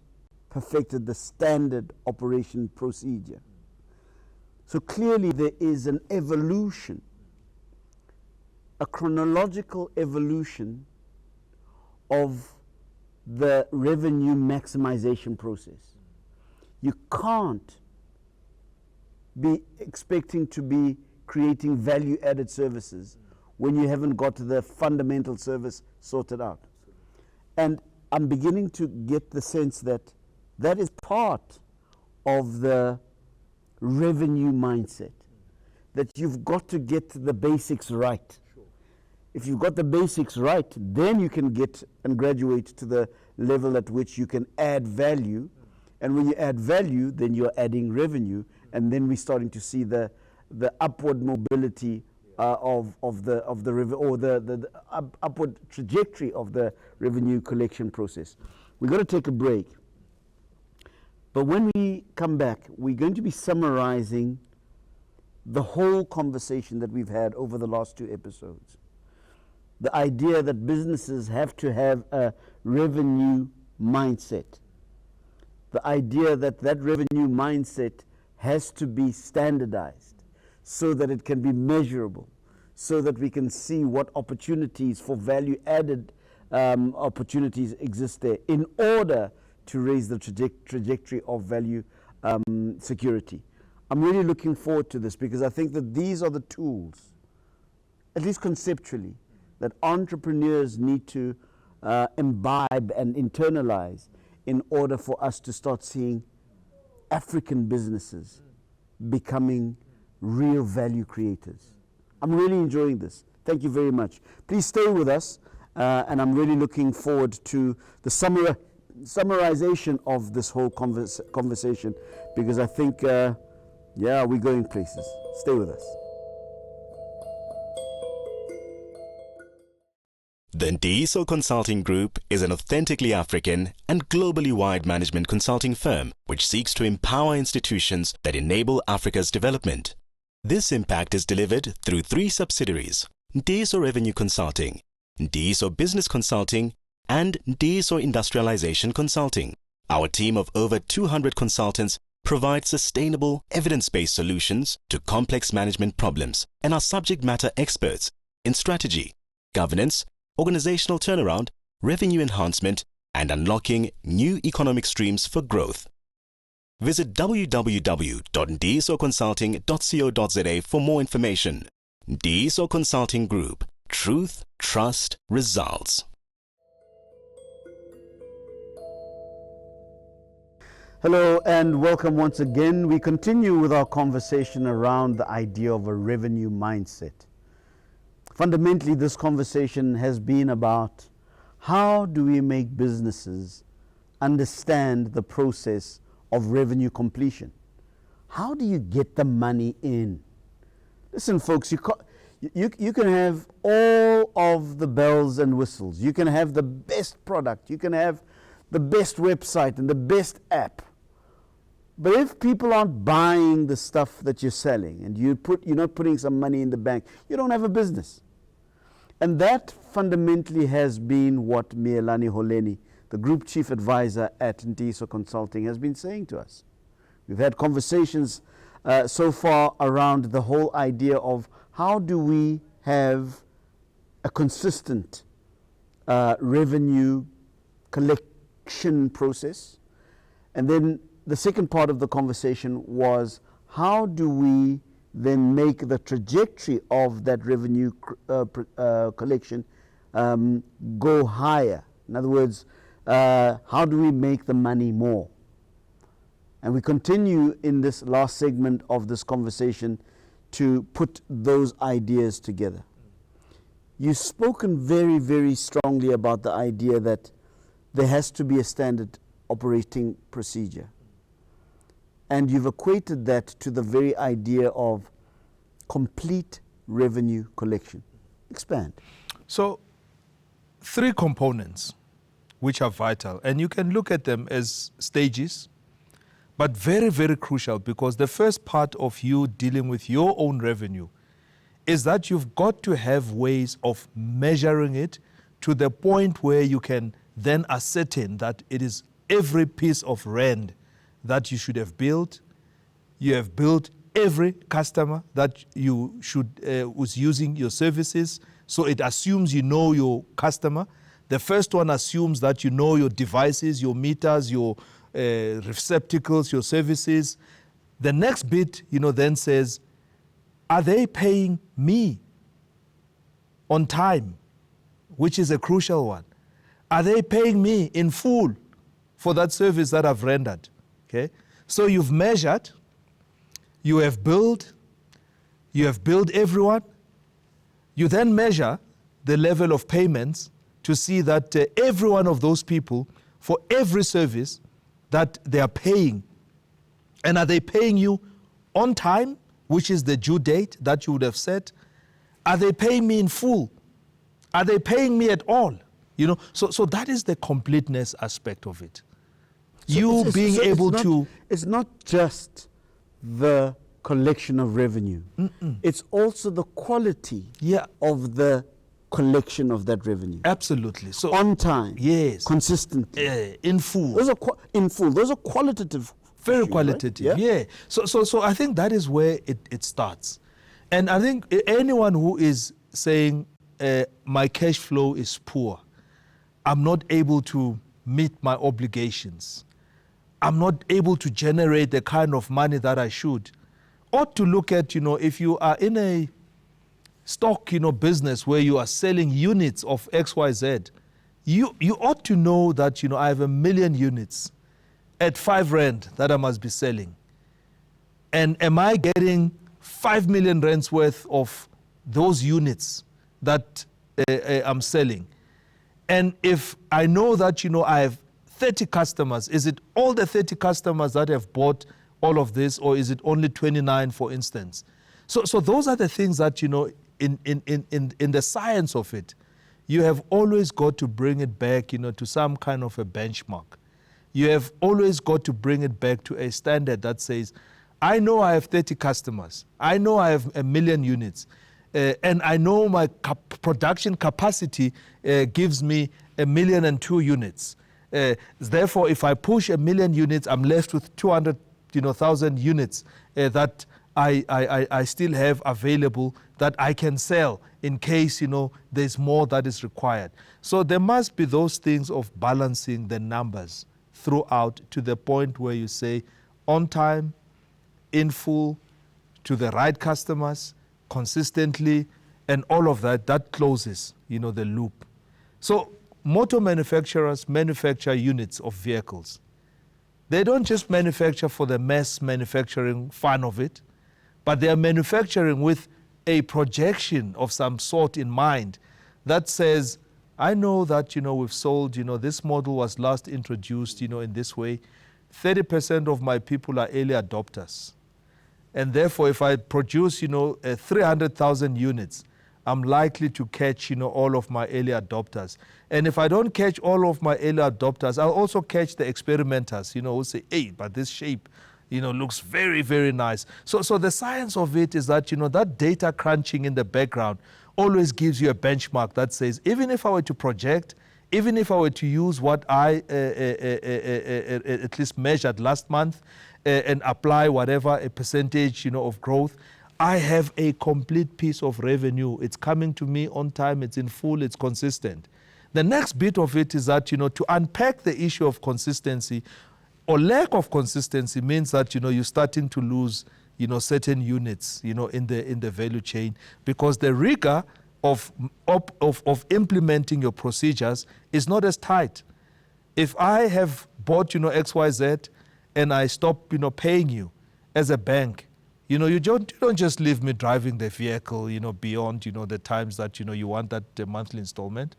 perfected the standard operation procedure. So clearly there is an evolution, a chronological evolution of the revenue maximization process. You can't be expecting to be creating value-added services when you haven't got the fundamental service sorted out. And I'm beginning to get the sense that that is part of the revenue mindset, that you've got to get the basics right. If you've got the basics right, then you can get and graduate to the level at which you can add value. And when you add value, then you're adding revenue, and then we're starting to see the upward mobility of the upward trajectory of the revenue collection process. We're going to take a break, but when we come back, we're going to be summarizing the whole conversation that we've had over the last 2 episodes. The idea that businesses have to have a revenue mindset. The idea that that revenue mindset has to be standardized so that it can be measurable, so that we can see what opportunities for value-added opportunities exist there in order to raise the trajectory of value security. I'm really looking forward to this because I think that these are the tools, at least conceptually, that entrepreneurs need to imbibe and internalize in order for us to start seeing African businesses becoming real value creators. I'm really enjoying this. Thank you very much. Please stay with us, and I'm really looking forward to the summarization of this whole conversation because I think, we're going places. Stay with us. The Ntiyiso Consulting Group is an authentically African and globally wide management consulting firm which seeks to empower institutions that enable Africa's development. This impact is delivered through 3 subsidiaries: Ntiyiso Revenue Consulting, Ntiyiso Business Consulting, and Ntiyiso Industrialization Consulting. Our team of over 200 consultants provides sustainable, evidence-based solutions to complex management problems and are subject matter experts in strategy, governance, organizational turnaround, revenue enhancement, and unlocking new economic streams for growth. Visit www.ntiyisoconsulting.co.za for more information. Ntiyiso Consulting Group. Truth, trust, results. Hello and welcome once again. We continue with our conversation around the idea of a revenue mindset. Fundamentally, this conversation has been about how do we make businesses understand the process of revenue completion? How do you get the money in? Listen, folks, you can have all of the bells and whistles. You can have the best product. You can have the best website and the best app. But if people aren't buying the stuff that you're selling and you're not putting some money in the bank, you don't have a business. And that fundamentally has been what Mielani Holeni, the Group Chief Advisor at Ntiyiso Consulting, has been saying to us. We've had conversations so far around the whole idea of how do we have a consistent revenue collection process. And then the second part of the conversation was how do we then make the trajectory of that revenue collection go higher. In other words, how do we make the money more? And we continue in this last segment of this conversation to put those ideas together. You've spoken very, very strongly about the idea that there has to be a standard operating procedure. And you've equated that to the very idea of complete revenue collection. Expand. So, 3 components which are vital, and you can look at them as stages, but very, very crucial, because the first part of you dealing with your own revenue is that you've got to have ways of measuring it to the point where you can then ascertain that it is every piece of rand that you should have billed. You have billed every customer that you should was using your services. So it assumes you know your customer. The first one assumes that you know your devices, your meters, your receptacles, your services. The next bit, then says, are they paying me on time? Which is a crucial one. Are they paying me in full for that service that I've rendered? Okay. So you've measured, you have billed everyone. You then measure the level of payments to see that every one of those people, for every service that they are paying, and are they paying you on time, which is the due date that you would have set? Are they paying me in full? Are they paying me at all? So that is the completeness aspect of it. It's not just the collection of revenue. It's also the quality of the collection of that revenue. Absolutely. So on time. Yes. Consistently. In full. Those are qualitative. Very issue, qualitative. right? Yeah. So I think that is where it starts. And I think anyone who is saying my cash flow is poor, I'm not able to meet my obligations, I'm not able to generate the kind of money that I should, ought to look at, if you are in a stock, business where you are selling units of XYZ, you ought to know that, I have 1 million units at 5 rand that I must be selling. And am I getting 5 million rands worth of those units that I'm selling? And if I know that, I have 30 customers, is it all the 30 customers that have bought all of this, or is it only 29, for instance? So those are the things that, in the science of it, you have always got to bring it back, to some kind of a benchmark. You have always got to bring it back to a standard that says, I know I have 30 customers, I know I have 1 million units, and I know my production capacity gives me 1,000,002 units. Therefore, if I push 1 million units, I'm left with 200,000 units that I still have available that I can sell in case, there's more that is required. So there must be those things of balancing the numbers throughout to the point where you say on time, in full, to the right customers, consistently, and all of that closes, the loop. So motor manufacturers manufacture units of vehicles. They don't just manufacture for the mass manufacturing fun of it, but they are manufacturing with a projection of some sort in mind that says, I know that, we've sold, this model was last introduced, in this way. 30% of my people are early adopters. And therefore, if I produce, 300,000 units, I'm likely to catch, all of my early adopters. And if I don't catch all of my early adopters, I'll also catch the experimenters, who say, hey, but this shape, looks very, very nice. So the science of it is that, that data crunching in the background always gives you a benchmark that says, even if I were to project, even if I were to use what I at least measured last month, and apply whatever a percentage, of growth, I have a complete piece of revenue. It's coming to me on time, it's in full, it's consistent. The next bit of it is that, to unpack the issue of consistency or lack of consistency means that, you're starting to lose, certain units, in the value chain, because the rigor of implementing your procedures is not as tight. If I have bought, XYZ and I stop, paying you as a bank, you don't just leave me driving the vehicle, beyond, the times that, you want that monthly installment.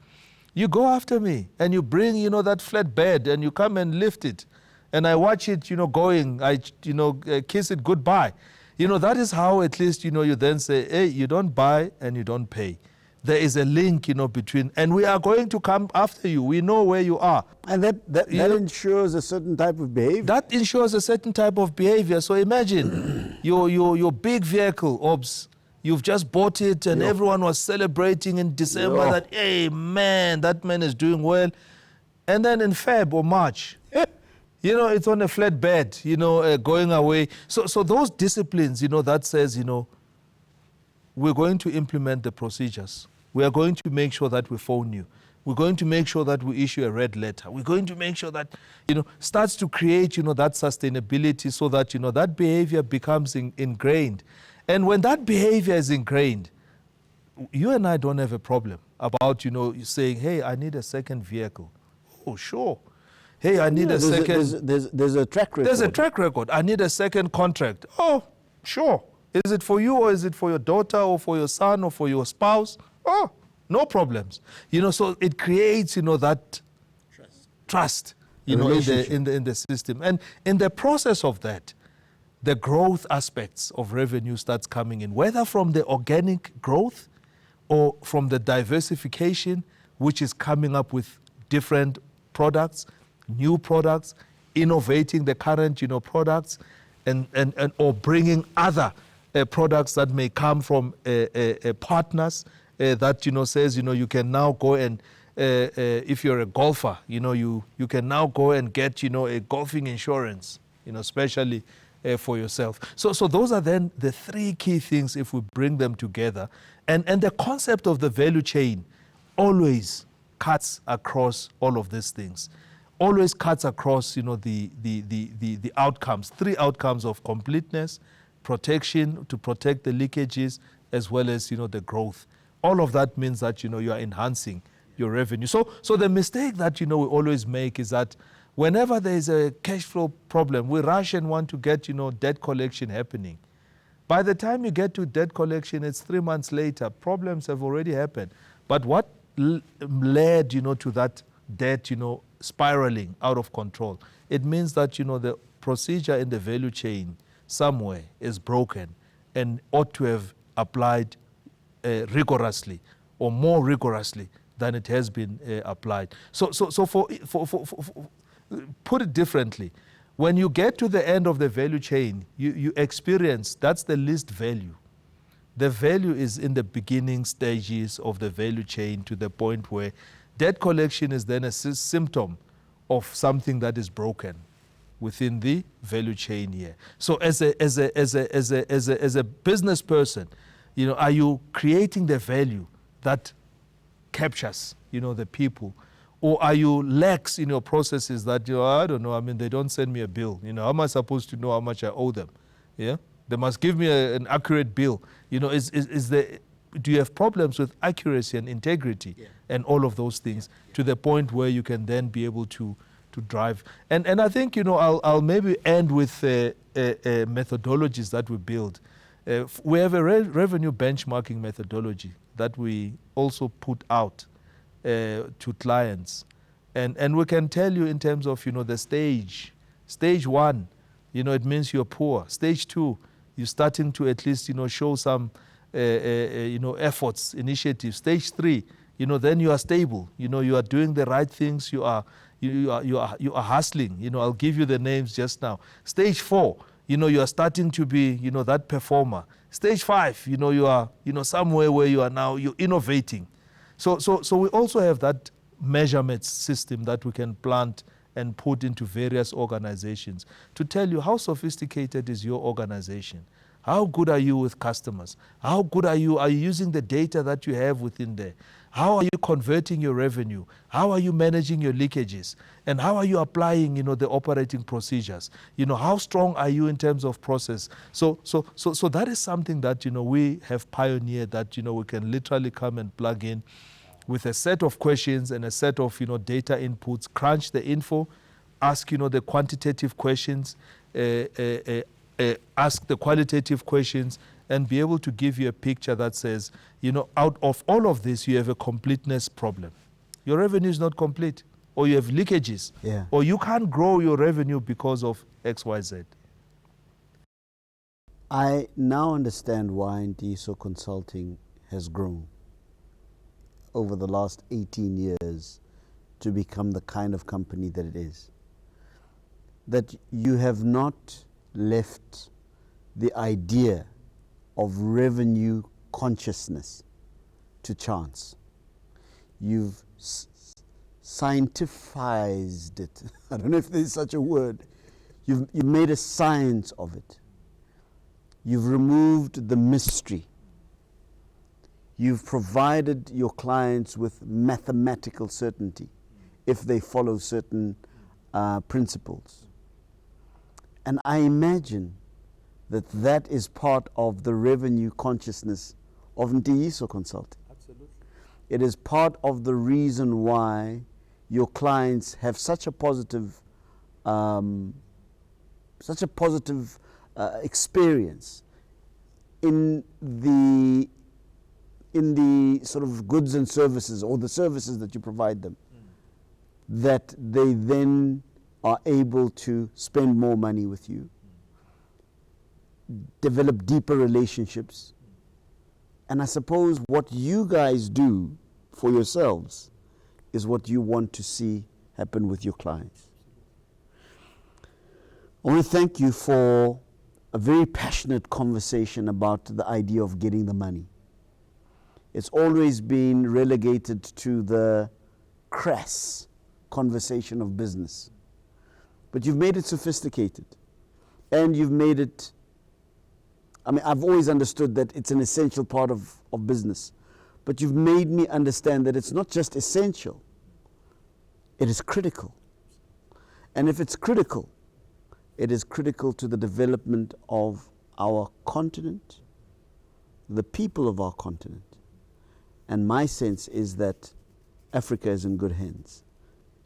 You go after me and you bring, that flat bed and you come and lift it. And I watch it, going, I, kiss it goodbye. That is how at least, you then say, hey, you don't buy and you don't pay. There is a link, between, and we are going to come after you. We know where you are. And that ensures a certain type of behavior. That ensures a certain type of behavior. So imagine your big vehicle, OBS, you've just bought it and everyone was celebrating in December that, hey, man, that man is doing well. And then in Feb or March, it's on a flat bed, going away. So those disciplines, that says, we're going to implement the procedures. We are going to make sure that we phone you. We're going to make sure that we issue a red letter. We're going to make sure that, starts to create, that sustainability so that, that behavior becomes ingrained. And when that behavior is ingrained, you and I don't have a problem about, saying, hey, I need a second vehicle. Oh, sure. Hey, I need a second. There's a track record. There's a track record. I need a second contract. Oh, sure. Is it for you or is it for your daughter or for your son or for your spouse? Oh, no problems. So it creates, that trust, in the system. And in the process of that, the growth aspects of revenue starts coming in, whether from the organic growth or from the diversification, which is coming up with different products, new products, innovating the current, products, and or bringing other products that may come from partners that, says, you can now go and, if you're a golfer, you can now go and get, a golfing insurance, especially for yourself. So those are then the three key things if we bring them together. And the concept of the value chain always cuts across all of these things. Always cuts across, the outcomes, three outcomes of completeness, protection, to protect the leakages, as well as, the growth. All of that means that, you are enhancing your revenue. So the mistake that, we always make is that whenever there is a cash flow problem, we rush and want to get, debt collection happening. By the time you get to debt collection, it's 3 months later. Problems have already happened. But what led, to that debt, spiraling out of control? It means that, the procedure in the value chain somewhere is broken and ought to have applied rigorously or more rigorously than it has been applied. So for put it differently, when you get to the end of the value chain, you experience, that's the least value. The value is in the beginning stages of the value chain, to the point where debt collection is then a symptom of something that is broken within the value chain here. So as a business person, are you creating the value that captures, the people? Or are you lax in your processes that, I don't know, they don't send me a bill. How am I supposed to know how much I owe them? Yeah, they must give me an accurate bill. Do you have problems with accuracy and integrity and all of those things to the point where you can then be able to drive? And I think, I'll maybe end with methodologies that we build. We have a revenue benchmarking methodology that we also put out to clients. And we can tell you in terms of, the stage. Stage 1, it means you're poor. Stage 2, you're starting to at least, show some, efforts, initiatives. Stage 3, then you are stable. You are doing the right things. You are hustling. I'll give you the names just now. Stage 4, you are starting to be, that performer. Stage 5, you are, somewhere where you are now, you're innovating. So we also have that measurement system that we can plant and put into various organizations to tell you how sophisticated is your organization. How good are you with customers? How good are you? Are you using the data that you have within there? How are you converting your revenue? How are you managing your leakages? And how are you applying, the operating procedures? How strong are you in terms of process? So that is something that, we have pioneered, that, we can literally come and plug in with a set of questions and a set of, data inputs, crunch the info, ask, the quantitative questions, ask the qualitative questions, and be able to give you a picture that says, out of all of this, you have a completeness problem. Your revenue is not complete, or you have leakages, or you can't grow your revenue because of XYZ. I now understand why Ntiyiso Consulting has grown over the last 18 years to become the kind of company that it is. That you have not left the idea of revenue consciousness to chance. You've scientificized it. I don't know if there's such a word. You've made a science of it. You've removed the mystery. You've provided your clients with mathematical certainty if they follow certain principles. And I imagine that is part of the revenue consciousness of Ntiyiso Consulting. Absolutely. It is part of the reason why your clients have such a positive experience in the sort of goods and services, or the services that you provide them, that they then are able to spend more money with you, develop deeper relationships. And I suppose what you guys do for yourselves is what you want to see happen with your clients. I want to thank you for a very passionate conversation about the idea of getting the money. It's always been relegated to the crass conversation of business. But you've made it sophisticated, and you've made it, I've always understood that it's an essential part of business, but you've made me understand that it's not just essential, it is critical. And if it's critical, it is critical to the development of our continent, the people of our continent. And my sense is that Africa is in good hands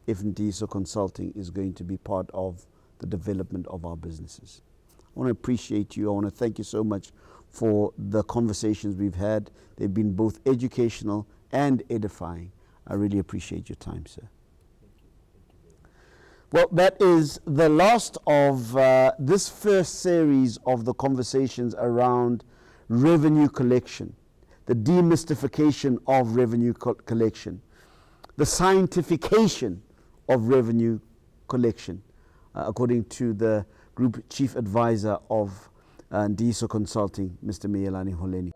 if Ntiyiso Consulting is going to be part of the development of our businesses. I want to appreciate you. I want to thank you so much for the conversations we've had. They've been both educational and edifying. I really appreciate your time, sir. Well, that is the last of this first series of the conversations around revenue collection, the demystification of revenue collection, the scientification of revenue collection, according to the Group Chief Advisor of Ntiyiso Consulting, Mr. Meyelani Holeni.